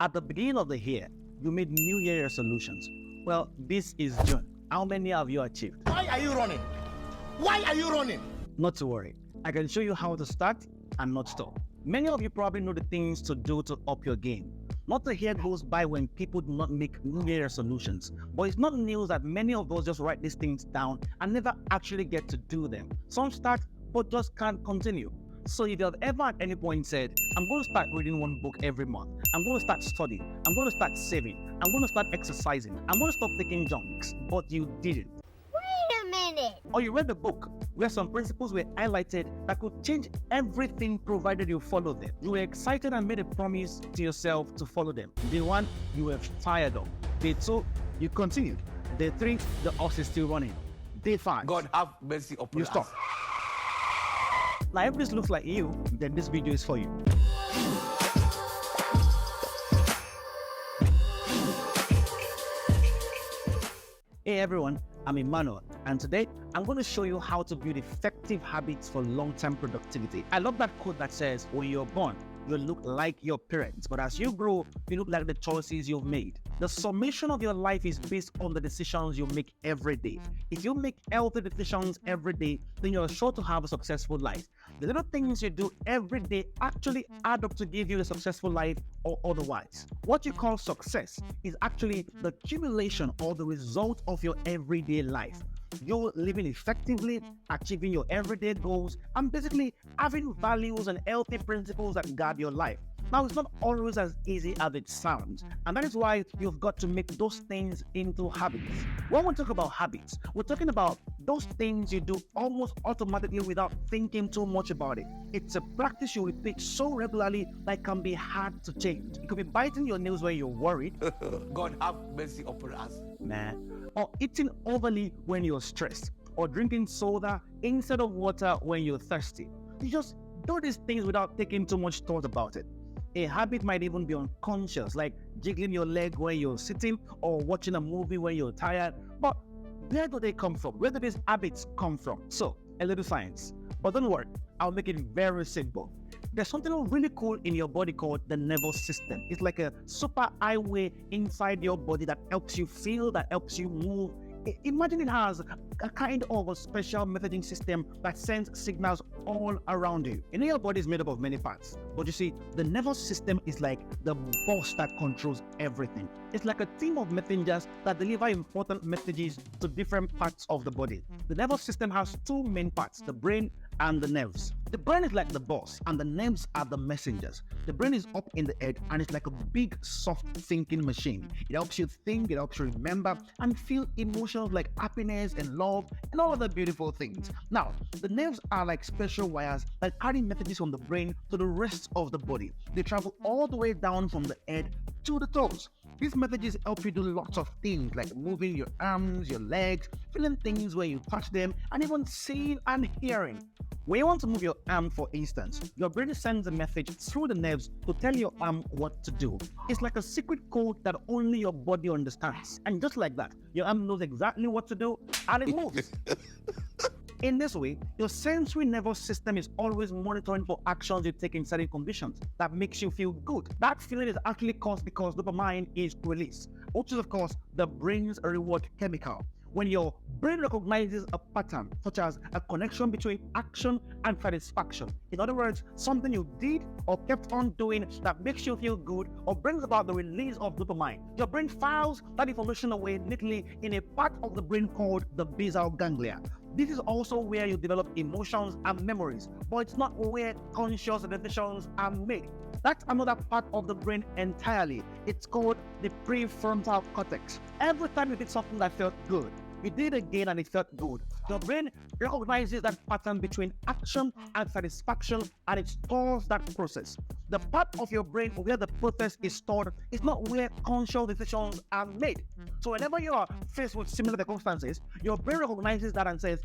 At the beginning of the year, you made New Year resolutions. Well, this is June. How many have you achieved? Why are you running? Why are you running? Not to worry. I can show you how to start and not stop. Many of you probably know the things to do to up your game. Not a year goes by when people do not make New Year resolutions. But it's not news that many of us just write these things down and never actually get to do them. Some start but just can't continue. So if you have ever at any point said, I'm going to start reading one book every month, I'm going to start studying, I'm going to start saving, I'm going to start exercising, I'm going to stop taking junks, but you didn't. Wait a minute. Or you read the book where some principles were highlighted that could change everything provided you follow them. You were excited and made a promise to yourself to follow them. Day 1, you were fired up. Day 2, you continued. Day 3, the horse is still running. Day 5, God have mercy upon you us. stop. Now, if this looks like you, then this video is for you. Hey everyone, I'm Emmanuel, and today I'm going to show you how to build effective habits for long-term productivity. I love that quote that says, when you're born, you look like your parents, but as you grow, you look like the choices you've made. The summation of your life is based on the decisions you make every day. If you make healthy decisions every day, then you're sure to have a successful life. The little things you do every day actually add up to give you a successful life or otherwise. What you call success is actually the accumulation or the result of your everyday life. You're living effectively, achieving your everyday goals, and basically having values and healthy principles that guide your life. Now, it's not always as easy as it sounds, and that is why you've got to make those things into habits. When we talk about habits, we're talking about those things you do almost automatically without thinking too much about it. It's a practice you repeat so regularly that it can be hard to change. It could be biting your nails when you're worried. God have mercy upon us. Or eating overly when you're stressed, or drinking soda instead of water when you're thirsty. You just do these things without taking too much thought about it. A habit might even be unconscious, like jiggling your leg when you're sitting or watching a movie when you're tired. But where do they come from? Where do these habits come from? So, a little science. But don't worry, I'll make it very simple. There's something really cool in your body called the nervous system. It's like a super highway inside your body that helps you feel, that helps you move. Imagine it has a kind of a special messaging system that sends signals all around you. You know, your body is made up of many parts, but you see, the nervous system is like the boss that controls everything. It's like a team of messengers that deliver important messages to different parts of the body. The nervous system has two main parts, the brain and the nerves. The brain is like the boss and the nerves are the messengers. The brain is up in the head and it's like a big soft thinking machine. It helps you think, it helps you remember and feel emotions like happiness and love and all other beautiful things. Now, the nerves are like special wires that carry messages from the brain to the rest of the body. They travel all the way down from the head to the toes. These messages help you do lots of things like moving your arms, your legs, feeling things when you touch them, and even seeing and hearing. When you want to move your arm, for instance, your brain sends a message through the nerves to tell your arm what to do. It's like a secret code that only your body understands. And just like that, your arm knows exactly what to do and it moves. In this way, your sensory nervous system is always monitoring for actions you take in certain conditions that makes you feel good. That feeling is actually caused because dopamine is released, which is of course the brain's reward chemical. When your brain recognizes a pattern, such as a connection between action and satisfaction. In other words, something you did or kept on doing that makes you feel good or brings about the release of dopamine. Your brain files that information away neatly in a part of the brain called the basal ganglia. This is also where you develop emotions and memories, but it's not where conscious decisions are made. That's another part of the brain entirely. It's called the prefrontal cortex. Every time you did something that felt good, you did it again and it felt good, the brain recognizes that pattern between action and satisfaction and it stores that process. The part of your brain where the process is stored is not where conscious decisions are made. So whenever you are faced with similar circumstances, your brain recognizes that and says,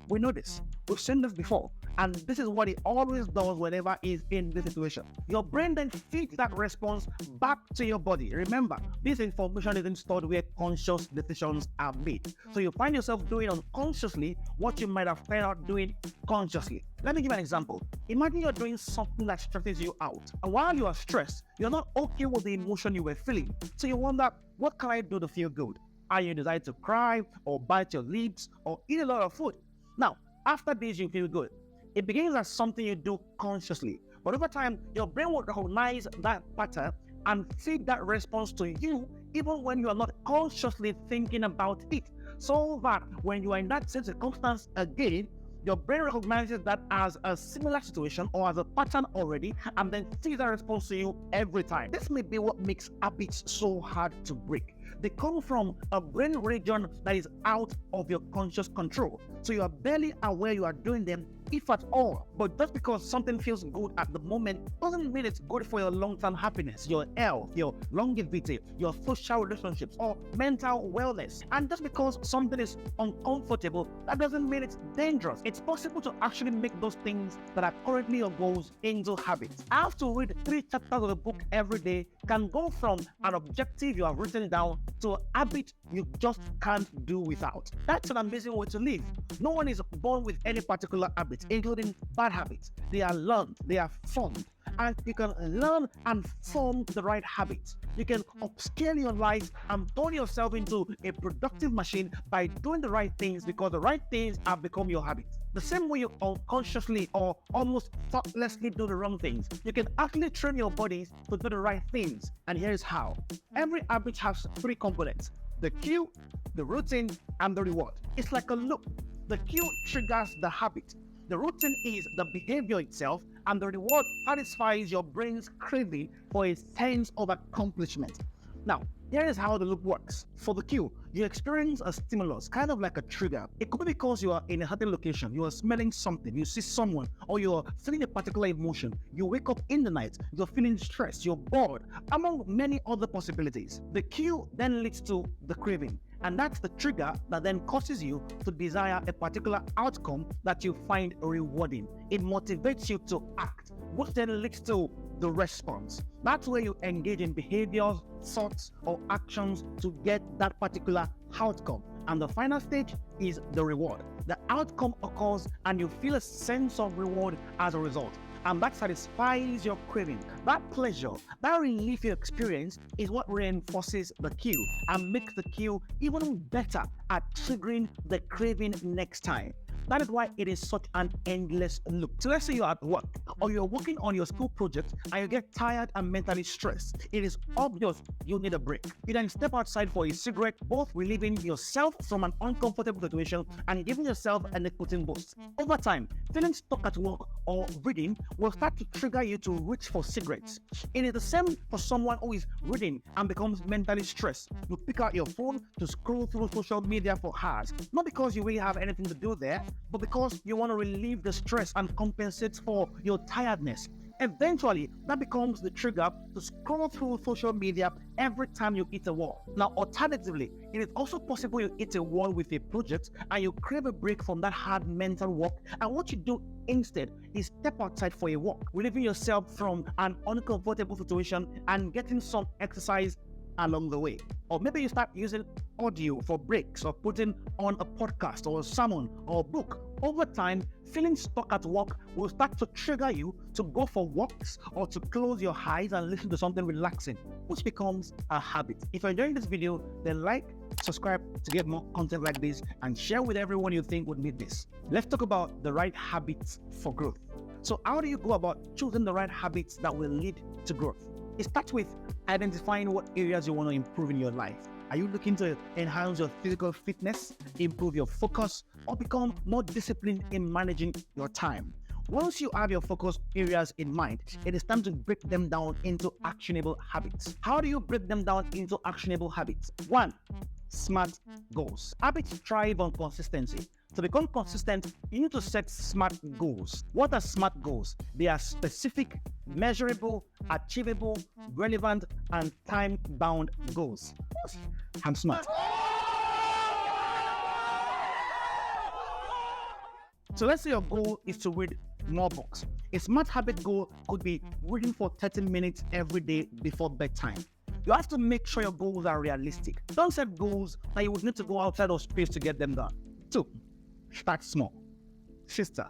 we know this, we've seen this before, And this is what it always does whenever it's in this situation. Your brain then feeds that response back to your body. Remember, this information isn't stored where conscious decisions are made. So you find yourself doing unconsciously what you might have felt out doing consciously. Let me give you an example. Imagine you're doing something that stresses you out. And while you are stressed, you're not okay with the emotion you were feeling. So you wonder, what can I do to feel good? And you decide to cry or bite your lips or eat a lot of food. Now, after this, you feel good. It begins as something you do consciously. But over time, your brain will recognize that pattern and feed that response to you even when you are not consciously thinking about it. So that when you are in that same circumstance again, your brain recognizes that as a similar situation or as a pattern already, and then feeds that response to you every time. This may be what makes habits so hard to break. They come from a brain region that is out of your conscious control. So you are barely aware you are doing them, if at all. But just because something feels good at the moment doesn't mean it's good for your long-term happiness, your health, your longevity, your social relationships, or mental wellness. And just because something is uncomfortable, that doesn't mean it's dangerous. It's possible to actually make those things that are currently your goals into habits. I have to read 3 chapters of a book every day can go from an objective you have written down to a habit you just can't do without. That's an amazing way to live. No one is born with any particular habit, including bad habits. They are learned, they are formed, and you can learn and form the right habits. You can upscale your life and turn yourself into a productive machine by doing the right things, because the right things have become your habits. The same way you unconsciously or almost thoughtlessly do the wrong things, you can actually train your bodies to do the right things. And here's how. Every habit has 3 components: the cue, the routine, and the reward. It's like a loop. The cue triggers the habit. The routine is the behavior itself, and the reward satisfies your brain's craving for a sense of accomplishment. Now, here is how the loop works. For the cue, you experience a stimulus, kind of like a trigger. It could be because you are in a certain location, you are smelling something, you see someone, or you are feeling a particular emotion. You wake up in the night, you're feeling stressed, you're bored, among many other possibilities. The cue then leads to the craving, and that's the trigger that then causes you to desire a particular outcome that you find rewarding. It motivates you to act, which then leads to the response. That's where you engage in behaviors, thoughts, or actions to get that particular outcome. And the final stage is the reward. The outcome occurs and you feel a sense of reward as a result. And that satisfies your craving. That pleasure, that relief you experience is what reinforces the cue and makes the cue even better at triggering the craving next time. That is why it is such an endless loop. So let's say you're at work or you're working on your school project and you get tired and mentally stressed. It is obvious you need a break. You then step outside for a cigarette, both relieving yourself from an uncomfortable situation and giving yourself a nicotine boost. Over time, feeling stuck at work or reading will start to trigger you to reach for cigarettes. It is the same for someone who is reading and becomes mentally stressed. You pick out your phone to scroll through social media for hours, not because you really have anything to do there, but because you want to relieve the stress and compensate for your tiredness. Eventually, that becomes the trigger to scroll through social media every time you hit a wall. Now, alternatively, it is also possible you hit a wall with a project and you crave a break from that hard mental work, and what you do instead is step outside for a walk, relieving yourself from an uncomfortable situation and getting some exercise along the way. Or maybe you start using audio for breaks or putting on a podcast or a sermon or a book. Over time, feeling stuck at work will start to trigger you to go for walks or to close your eyes and listen to something relaxing, which becomes a habit. If you're enjoying this video, then like, subscribe to get more content like this, and share with everyone you think would need this. Let's talk about the right habits for growth. So how do you go about choosing the right habits that will lead to growth? It starts with identifying what areas you want to improve in your life. Are you looking to enhance your physical fitness, improve your focus, or become more disciplined in managing your time? Once you have your focus areas in mind, it is time to break them down into actionable habits. How do you break them down into actionable habits? 1. SMART goals. Habits thrive on consistency. To become consistent, you need to set SMART goals. What are SMART goals? They are specific, measurable, achievable, relevant, and time-bound goals. I'm smart. So let's say your goal is to read more books. A smart habit goal could be reading for 30 minutes every day before bedtime. You have to make sure your goals are realistic. Don't set goals that you would need to go outside of space to get them done. 2. Start small. Sister,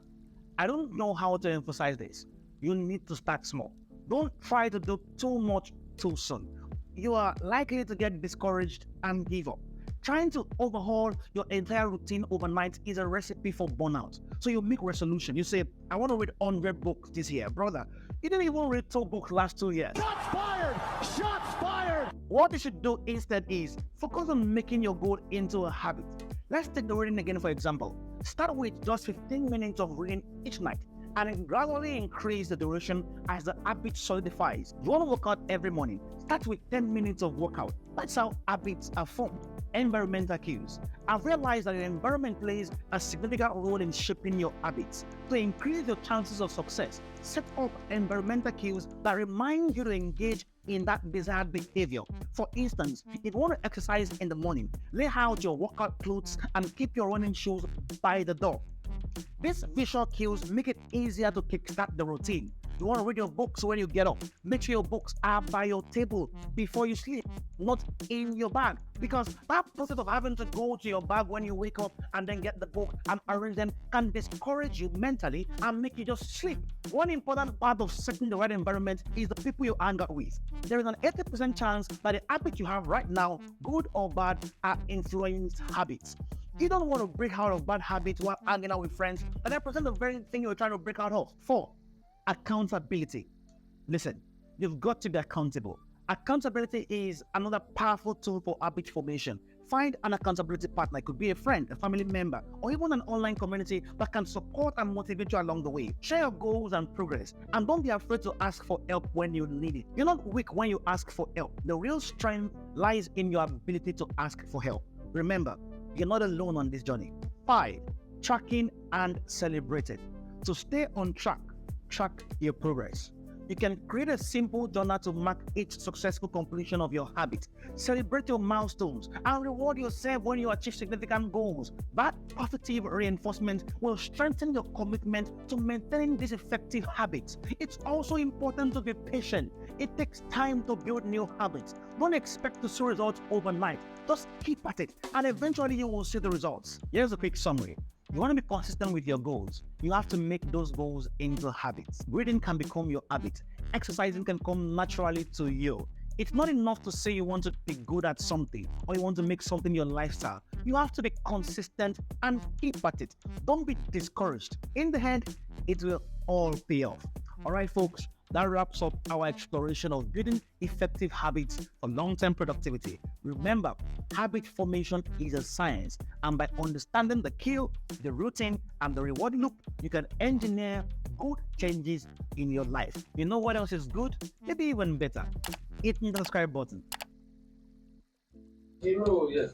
I don't know how to emphasize this. You need to start small. Don't try to do too much too soon. You are likely to get discouraged and give up. Trying to overhaul your entire routine overnight is a recipe for burnout. So you make resolution. You say, I want to read 100 books this year. Brother, you didn't even read 2 books last 2 years. Shots fired! Shots fired! What you should do instead is focus on making your goal into a habit. Let's take the reading again for example. Start with just 15 minutes of reading each night and then gradually increase the duration as the habit solidifies. You want to work out every morning. Start with 10 minutes of workout. That's how habits are formed. Environmental cues. I've realized that the environment plays a significant role in shaping your habits. To increase your chances of success, set up environmental cues that remind you to engage in that desired behavior. For instance, if you want to exercise in the morning, lay out your workout clothes and keep your running shoes by the door. These visual cues make it easier to kickstart the routine. You want to read your books when you get up. Make sure your books are by your table before you sleep, not in your bag. Because that process of having to go to your bag when you wake up and then get the book and arrange them can discourage you mentally and make you just sleep. One important part of setting the right environment is the people you hang out with. There is an 80% chance that the habits you have right now, good or bad, are influenced habits. You don't want to break out of bad habits while hanging out with friends that represent the very thing you're trying to break out of. 4. Accountability. Listen, you've got to be accountable. Accountability is another powerful tool for habit formation. Find an accountability partner. It could be a friend, a family member, or even an online community that can support and motivate you along the way. Share your goals and progress, and don't be afraid to ask for help when you need it. You're not weak when you ask for help. The real strength lies in your ability to ask for help. Remember, you're not alone on this journey. 5. Tracking and celebrating. To stay on track your progress. You can create a simple journal to mark each successful completion of your habit. Celebrate your milestones and reward yourself when you achieve significant goals. That positive reinforcement will strengthen your commitment to maintaining these effective habits. It's also important to be patient. It takes time to build new habits. Don't expect to see results overnight. Just keep at it and eventually you will see the results. Here's a quick summary. You want to be consistent with your goals. You have to make those goals into habits. Reading can become your habit. Exercising can come naturally to you. It's not enough to say you want to be good at something or you want to make something your lifestyle. You have to be consistent and keep at it. Don't be discouraged. In the end, it will all pay off. All right, folks, that wraps up our exploration of building effective habits for long-term productivity. Remember, habit formation is a science, and by understanding the cue, the routine, and the reward loop, you can engineer good changes in your life. You know what else is good? Maybe even better. Hit the subscribe button. Hero, yes.